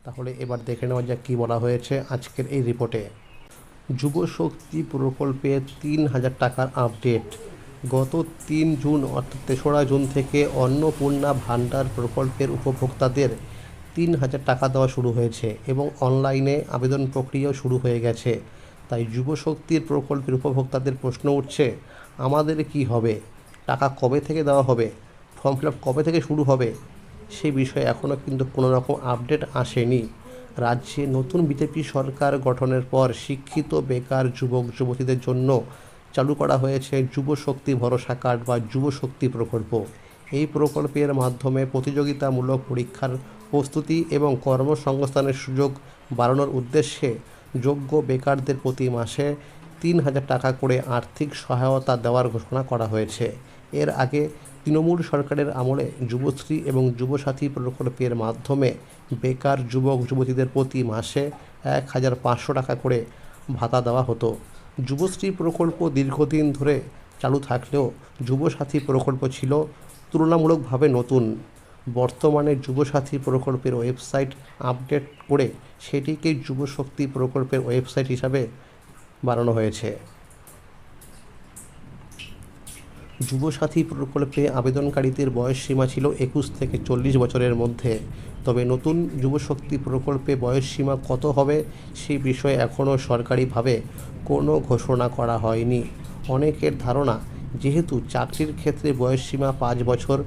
তাহলে এবার দেখে নেওয়া যাক কী বলা হয়েছে আজকের এই রিপোর্টে। যুব শক্তি প্রকল্পে ৩,০০০ টাকার আপডেট। গত ৩ জুন অর্থাৎ ৩রা জুন থেকে অন্নপূর্ণা ভাণ্ডার প্রকল্পের উপভোক্তাদের ৩,০০০ টাকা দেওয়া শুরু হয়েছে এবং অনলাইনে আবেদন প্রক্রিয়াও শুরু হয়ে গেছে। তাই যুব শক্তির প্রকল্পের উপভোক্তাদের প্রশ্ন উঠছে, আমাদের কি হবে, টাকা কবে থেকে দেওয়া হবে, ফর্ম ফিল আপ কবে থেকে শুরু হবে? সেই বিষয়ে এখনও কিন্তু কোনো রকম আপডেট আসেনি। রাজ্যে নতুন বিজেপি সরকার গঠনের পর শিক্ষিত বেকার যুবক যুবতীদের জন্য চালু করা হয়েছে যুব শক্তি ভরসা কার্ড বা যুব শক্তি প্রকল্প। এই প্রকল্পের মাধ্যমে প্রতিযোগিতামূলক পরীক্ষার প্রস্তুতি এবং কর্মসংস্থানের সুযোগ বাড়ানোর উদ্দেশ্যে যোগ্য বেকারদের প্রতি মাসে ৩,০০০ টাকা করে আর্থিক সহায়তা দেওয়ার ঘোষণা করা হয়েছে। এর আগে তৃণমূল সরকারের আমলে যুবশ্রী এবং যুবসাথী প্রকল্পের মাধ্যমে বেকার যুবক যুবতীদের প্রতি মাসে ১,৫০০ টাকা করে ভাতা দেওয়া হতো। যুবশ্রী প্রকল্প দীর্ঘদিন ধরে চালু থাকলেও যুবসাথী প্রকল্প ছিল তুলনামূলকভাবে নতুন। বর্তমানে যুবসাথী প্রকল্পের ওয়েবসাইট আপডেট করে সেটিকে যুবশক্তি প্রকল্পের ওয়েবসাইট হিসাবে বানানো হয়েছে। যুবসাথী প্রকল্পে আবেদনকারীদের বয়সসীমা ছিল ২১ থেকে ৪০ বছরের মধ্যে। তবে নতুন যুবশক্তি প্রকল্পে বয়সসীমা কত হবে সেই বিষয়ে এখনও সরকারিভাবে কোনো ঘোষণা করা হয়নি। অনেকের ধারণা, যেহেতু চাকরির ক্ষেত্রে বয়সসীমা ৫ বছর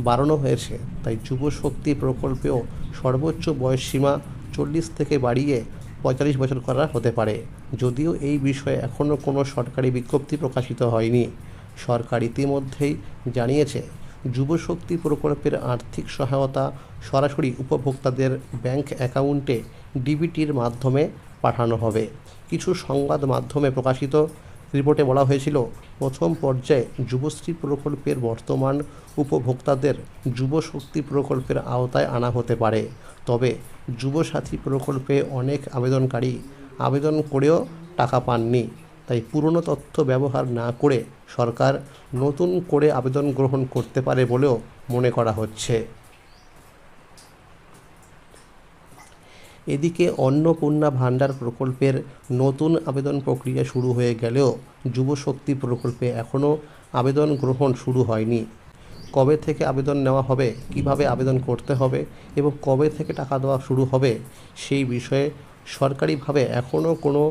বাড়ানো হয়েছে, তাই যুবশক্তি প্রকল্পেও সর্বোচ্চ বয়সসীমা ৪০ থেকে বাড়িয়ে ৪৫ বছর করা হতে পারে। যদিও এই বিষয়ে এখনও কোনো সরকারি বিজ্ঞপ্তি প্রকাশিত হয়নি। সরকার ইতিমধ্যেই জানিয়েছে, যুবশক্তি প্রকল্পের আর্থিক সহায়তা সরাসরি উপভোক্তাদের ব্যাংক অ্যাকাউন্টে ডিবিটির মাধ্যমে পাঠানো হবে। কিছু সংবাদ মাধ্যমে প্রকাশিত রিপোর্টে বলা হয়েছিল, প্রথম পর্যায়ে যুবশ্রী প্রকল্পের বর্তমান উপভোক্তাদের যুবশক্তি প্রকল্পের আওতায় আনা হতে পারে। তবে যুবসাথী প্রকল্পে অনেক আবেদনকারী আবেদন করেও টাকা পাননি। তাই পুরনো তথ্য ব্যবহার না করে সরকার নতুন করে আবেদন গ্রহণ করতে পারে বলেও মনে করা হচ্ছে। এদিকে অন্নপূর্ণা ভাণ্ডার প্রকল্পের নতুন আবেদন প্রক্রিয়া শুরু হয়ে গেলেও যুবশক্তি প্রকল্পে এখনও আবেদন গ্রহণ শুরু হয়নি। কবে থেকে আবেদন নেওয়া হবে, কিভাবে আবেদন করতে হবে এবং কবে থেকে টাকা দেওয়া শুরু হবে সেই বিষয়ে সরকারিভাবে এখনও কোনো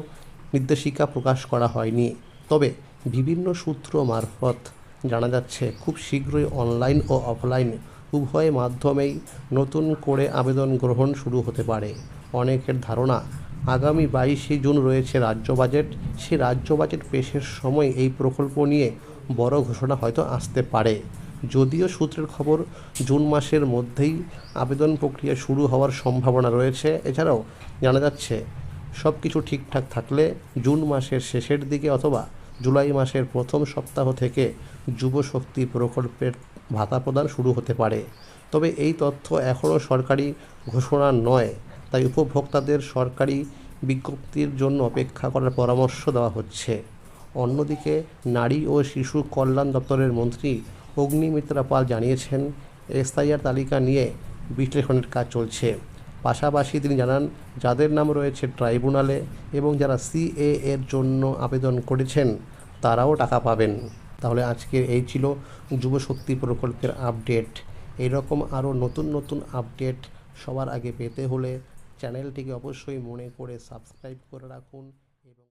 নির্দেশিকা প্রকাশ করা হয়নি। তবে বিভিন্ন সূত্র মারফত জানা যাচ্ছে, খুব শীঘ্রই অনলাইন ও অফলাইন উভয় মাধ্যমেই নতুন করে আবেদন গ্রহণ শুরু হতে পারে। অনেকের ধারণা, আগামী ২২শে জুন রয়েছে রাজ্য বাজেট। সেই রাজ্য বাজেট পেশের সময় এই প্রকল্প নিয়ে বড় ঘোষণা হয়তো আসতে পারে। যদিও সূত্রের খবর, জুন মাসের মধ্যেই আবেদন প্রক্রিয়া শুরু হওয়ার সম্ভাবনা রয়েছে। এছাড়াও জানা যাচ্ছে, সব কিছু ঠিকঠাক থাকলে জুন মাসের শেষের দিকে অথবা জুলাই মাসের প্রথম সপ্তাহ থেকে যুবশক্তি প্রকল্পের ভাতা প্রদান শুরু হতে পারে। তবে এই তথ্য এখনও সরকারি ঘোষণা নয়, তাই উপভোক্তাদের সরকারি বিজ্ঞপ্তির জন্য অপেক্ষা করার পরামর্শ দেওয়া হচ্ছে। অন্যদিকে নারী ও শিশু কল্যাণ দপ্তরের মন্ত্রী অগ্নিমিত্রা পাল জানিয়েছেন, এসআইআর তালিকা নিয়ে বিশ্লেষণের কাজ চলছে। পাশাপাশি তিনি জানান, যাদের নাম রয়েছে ট্রাইব্যুনালে এবং যারা সিএ এর জন্য আবেদন করেছেন তারাও টাকা পাবেন। তাহলে আজকের এই ছিল যুবশক্তি প্রকল্পের আপডেট। এরকম আরও নতুন নতুন আপডেট সবার আগে পেতে হলে চ্যানেলটিকে অবশ্যই মনে করে সাবস্ক্রাইব করে রাখুন।